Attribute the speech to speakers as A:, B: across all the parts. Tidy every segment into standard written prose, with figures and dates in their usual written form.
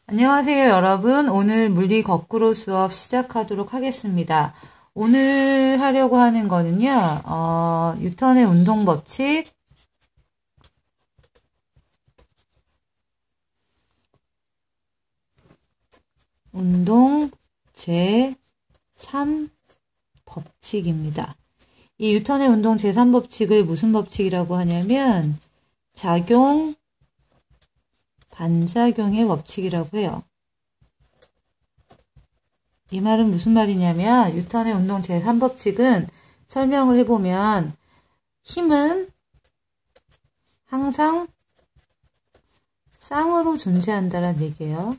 A: 안녕하세요, 여러분. 오늘 물리 거꾸로 수업 시작하도록 하겠습니다. 오늘 하려고 하는 거는요, 뉴턴의 운동 법칙, 운동 제3 법칙입니다. 이 뉴턴의 운동 제3법칙을 무슨 법칙이라고 하냐면, 작용, 반작용의 법칙이라고 해요. 이 말은 무슨 말이냐면 뉴턴의 운동 제3법칙은 설명을 해보면 힘은 항상 쌍으로 존재한다는 얘기예요.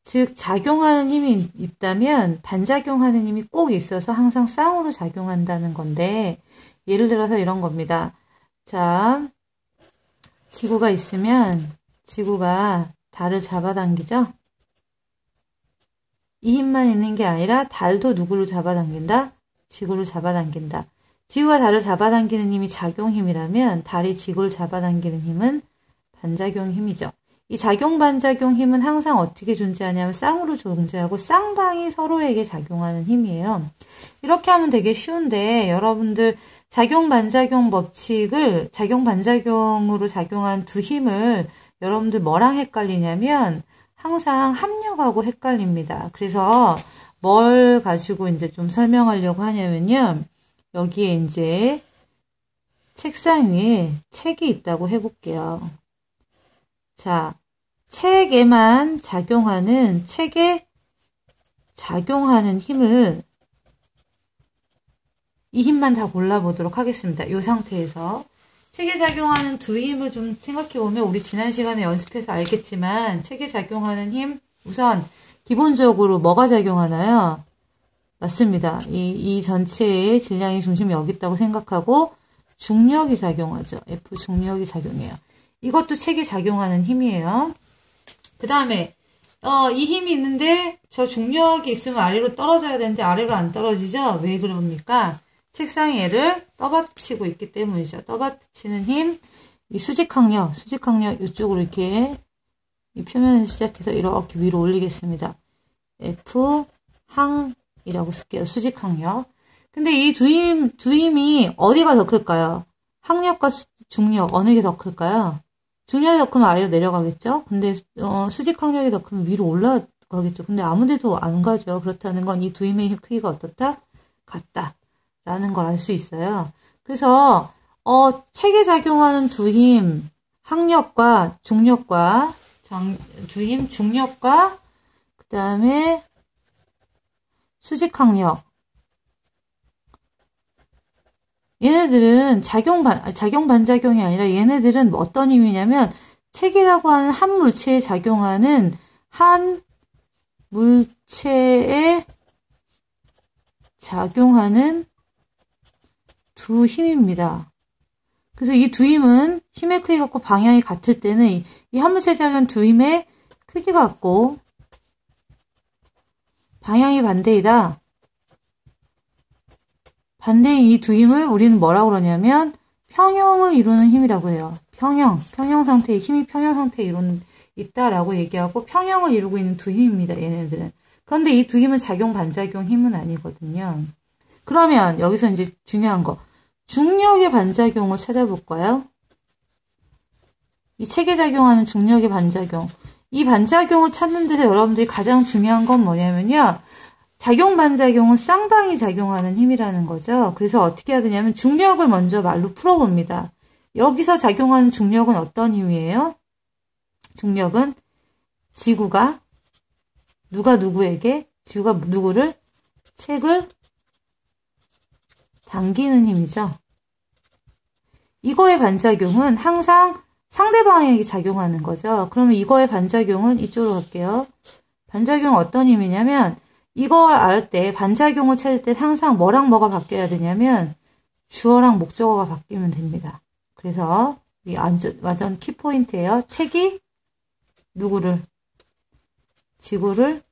A: 즉 작용하는 힘이 있다면 반작용하는 힘이 꼭 있어서 항상 쌍으로 작용한다는 건데, 예를 들어서 이런 겁니다. 자, 지구가 있으면 지구가 달을 잡아당기죠? 이 힘만 있는 게 아니라 달도 누구를 잡아당긴다? 지구를 잡아당긴다. 지구가 달을 잡아당기는 힘이 작용힘이라면 달이 지구를 잡아당기는 힘은 반작용 힘이죠. 이 작용 반작용 힘은 항상 어떻게 존재하냐면 쌍으로 존재하고 쌍방이 서로에게 작용하는 힘이에요. 이렇게 하면 되게 쉬운데 여러분들 작용 반작용 법칙을 작용 반작용으로 작용한 두 힘을 여러분들 뭐랑 헷갈리냐면 항상 합력하고 헷갈립니다. 그래서 뭘 가지고 이제 좀 설명하려고 하냐면요. 여기에 이제 책상 위에 책이 있다고 해볼게요. 자, 책에만 작용하는, 책에 작용하는 힘을, 이 힘만 다 골라보도록 하겠습니다. 이 상태에서. 책에 작용하는 두 힘을 좀 생각해보면, 우리 지난 시간에 연습해서 알겠지만, 책에 작용하는 힘, 우선, 기본적으로 뭐가 작용하나요? 맞습니다. 이 전체의 질량의 중심이 여기 있다고 생각하고, 중력이 작용하죠. F 중력이 작용해요. 이것도 책에 작용하는 힘이에요. 그 다음에 이 힘이 있는데 저 중력이 있으면 아래로 떨어져야 되는데 아래로 안 떨어지죠? 왜 그럽니까? 책상이 얘를 떠받치고 있기 때문이죠. 떠받치는 힘, 이 수직항력 이쪽으로 이렇게 이 표면에서 시작해서 이렇게 위로 올리겠습니다. F 항이라고 쓸게요. 수직항력. 근데 이 두 힘이 어디가 더 클까요? 항력과 중력 어느 게 더 클까요? 중력이 더 크면 아래로 내려가겠죠? 근데 수직항력이 더 크면 위로 올라가겠죠. 근데 아무데도 안 가죠. 그렇다는 건 이 두 힘의 크기가 어떻다? 같다. 라는 걸 알 수 있어요. 그래서 책에 작용하는 두 힘, 항력과 중력과 두 힘, 중력과 그 다음에 수직항력, 얘네들은 작용 반작용이 아니라 얘네들은 어떤 힘이냐면 책이라고 하는 한 물체에 작용하는 한 물체에 작용하는 두 힘입니다. 그래서 이 두 힘은 힘의 크기가 같고 방향이 같을 때는 이 한 물체에 작용하는 두 힘의 크기가 같고 방향이 반대이다. 반대인 이 두 힘을 우리는 뭐라고 그러냐면 평형을 이루는 힘이라고 해요. 평형 상태에 힘이 평형 상태에 있다라고 얘기하고 평형을 이루고 있는 두 힘입니다. 얘네들은. 그런데 이 두 힘은 작용 반작용 힘은 아니거든요. 그러면 여기서 이제 중요한 거 중력의 반작용을 찾아볼까요? 이 책에 작용하는 중력의 반작용. 이 반작용을 찾는 데서 여러분들이 가장 중요한 건 뭐냐면요. 작용 반작용은 쌍방이 작용하는 힘이라는 거죠. 그래서 어떻게 해야 되냐면 중력을 먼저 말로 풀어봅니다. 여기서 작용하는 중력은 어떤 힘이에요? 중력은 지구가 지구가 누구를? 책을 당기는 힘이죠. 이거의 반작용은 항상 상대방에게 작용하는 거죠. 그러면 이거의 반작용은 이쪽으로 갈게요. 반작용은 어떤 힘이냐면 이걸 알 때 반작용을 찾을 때 항상 뭐랑 뭐가 바뀌어야 되냐면 주어랑 목적어가 바뀌면 됩니다. 그래서 이 완전 키포인트예요. 책이 누구를? 지구를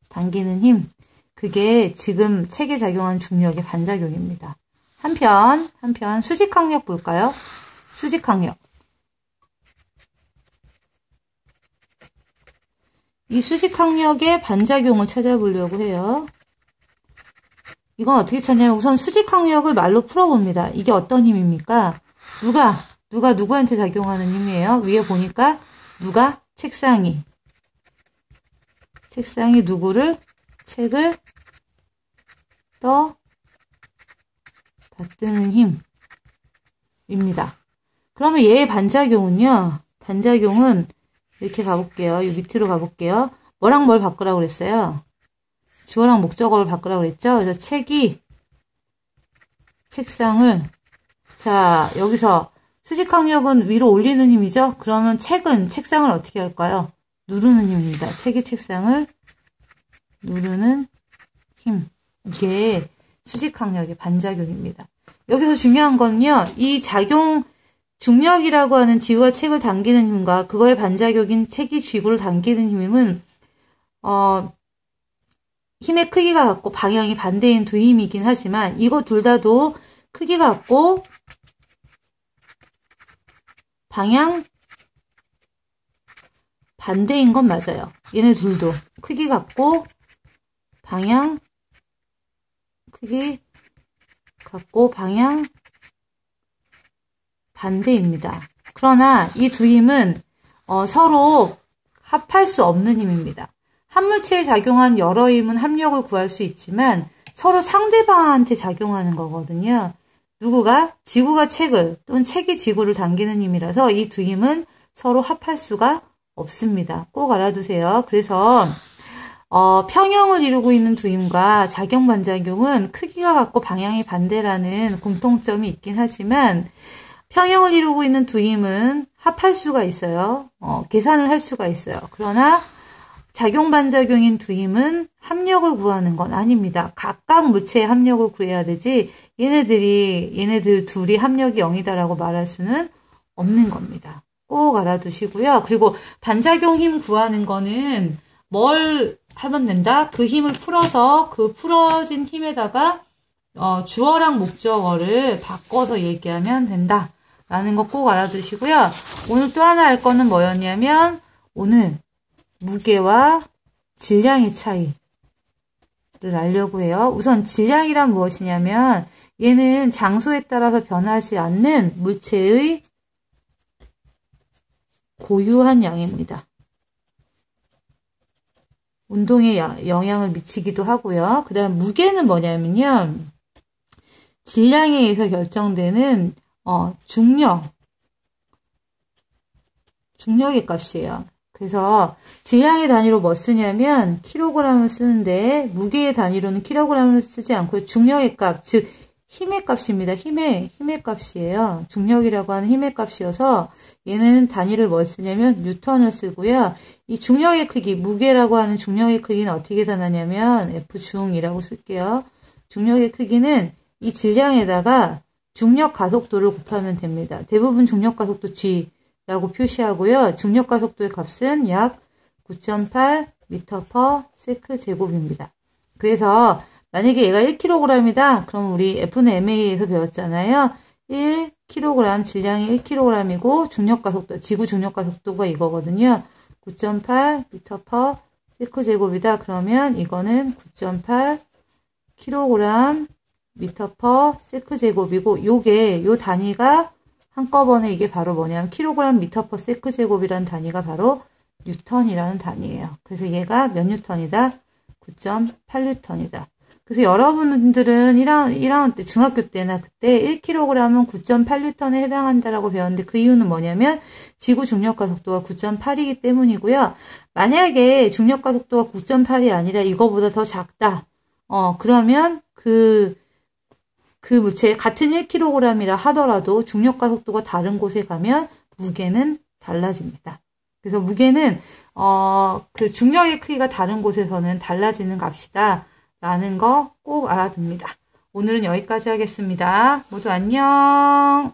A: 당기는 힘. 그게 지금 책에 작용한 중력의 반작용입니다. 한편 수직항력 볼까요? 수직항력. 이 수직항력의 반작용을 찾아보려고 해요. 이건 어떻게 찾냐면 우선 수직항력을 말로 풀어봅니다. 이게 어떤 힘입니까? 누가 누구한테 작용하는 힘이에요? 위에 보니까 누가? 책상이 누구를? 책을 받드는 힘입니다. 그러면 얘의 반작용은요? 반작용은 이렇게 가볼게요. 이 밑으로 가볼게요. 뭐랑 뭘 바꾸라고 그랬어요? 주어랑 목적어를 바꾸라고 그랬죠? 그래서 책이 책상을, 자, 여기서 수직항력은 위로 올리는 힘이죠? 그러면 책은 책상을 어떻게 할까요? 누르는 힘입니다. 책이 책상을 누르는 힘. 이게 수직항력의 반작용입니다. 여기서 중요한 건요, 이 중력이라고 하는 지구가 책을 당기는 힘과 그거의 반작용인 책이 쥐구를 당기는 힘은, 힘의 크기가 같고 방향이 반대인 두 힘이긴 하지만, 이거 둘 다도 크기가 같고 방향 반대인 건 맞아요. 얘네 둘도 크기 같고 방향 반대입니다. 그러나 이 두 힘은 서로 합할 수 없는 힘입니다. 한 물체에 작용한 여러 힘은 합력을 구할 수 있지만 서로 상대방한테 작용하는 거거든요. 누구가? 지구가 책을 또는 책이 지구를 당기는 힘이라서 이 두 힘은 서로 합할 수가 없습니다. 꼭 알아두세요. 그래서 평형을 이루고 있는 두 힘과 작용-반작용은 크기가 같고 방향이 반대라는 공통점이 있긴 하지만 평형을 이루고 있는 두 힘은 합할 수가 있어요. 계산을 할 수가 있어요. 그러나 작용-반작용인 두 힘은 합력을 구하는 건 아닙니다. 각각 물체의 합력을 구해야 되지 얘네들 둘이 합력이 0이다라고 말할 수는 없는 겁니다. 꼭 알아두시고요. 그리고 반작용 힘 구하는 거는 뭘 하면 된다? 그 힘을 풀어서 그 풀어진 힘에다가 주어랑 목적어를 바꿔서 얘기하면 된다. 라는 거 꼭 알아두시고요. 오늘 또 하나 할 거는 뭐였냐면 오늘 무게와 질량의 차이를 알려고 해요. 우선 질량이란 무엇이냐면 얘는 장소에 따라서 변하지 않는 물체의 고유한 양입니다. 운동에 영향을 미치기도 하고요. 그 다음 무게는 뭐냐면요. 질량에 의해서 결정되는 중력의 값이에요. 그래서 질량의 단위로 뭐 쓰냐면 킬로그램을 쓰는데 무게의 단위로는 킬로그램을 쓰지 않고 중력의 값, 즉 힘의 값입니다. 힘의 값이에요. 중력이라고 하는 힘의 값이어서 얘는 단위를 뭘 쓰냐면 뉴턴을 쓰고요. 이 중력의 크기, 무게라고 하는 중력의 크기는 어떻게 계산하냐면 F중이라고 쓸게요. 중력의 크기는 이 질량에다가 중력 가속도를 곱하면 됩니다. 대부분 중력 가속도 G라고 표시하고요. 중력 가속도의 값은 약 9.8 m/s 제곱입니다. 그래서 만약에 얘가 1kg이다. 그럼 우리 F는 ma에서 배웠잖아요. 1kg, 질량이 1kg이고 중력 가속도, 지구 중력 가속도가 이거거든요. 9.8 m/s 제곱이다. 그러면 이거는 9.8 kg m/s 제곱이고 요 단위가 한꺼번에 이게 바로 뭐냐면 킬로그램 m/s 제곱이라는 단위가 바로 뉴턴이라는 단위예요. 그래서 얘가 몇 뉴턴이다? 9.8뉴턴이다. 그래서 여러분들은 1학년 때, 중학교 때나 그때 1kg은 9.8뉴턴에 해당한다라고 배웠는데 그 이유는 뭐냐면 지구 중력가속도가 9.8이기 때문이고요. 만약에 중력가속도가 9.8이 아니라 이거보다 더 작다. 그러면 그 물체 같은 1kg이라 하더라도 중력가속도가 다른 곳에 가면 무게는 달라집니다. 그래서 무게는 그 중력의 크기가 다른 곳에서는 달라지는 값이다. 라는 거 꼭 알아둡니다. 오늘은 여기까지 하겠습니다. 모두 안녕.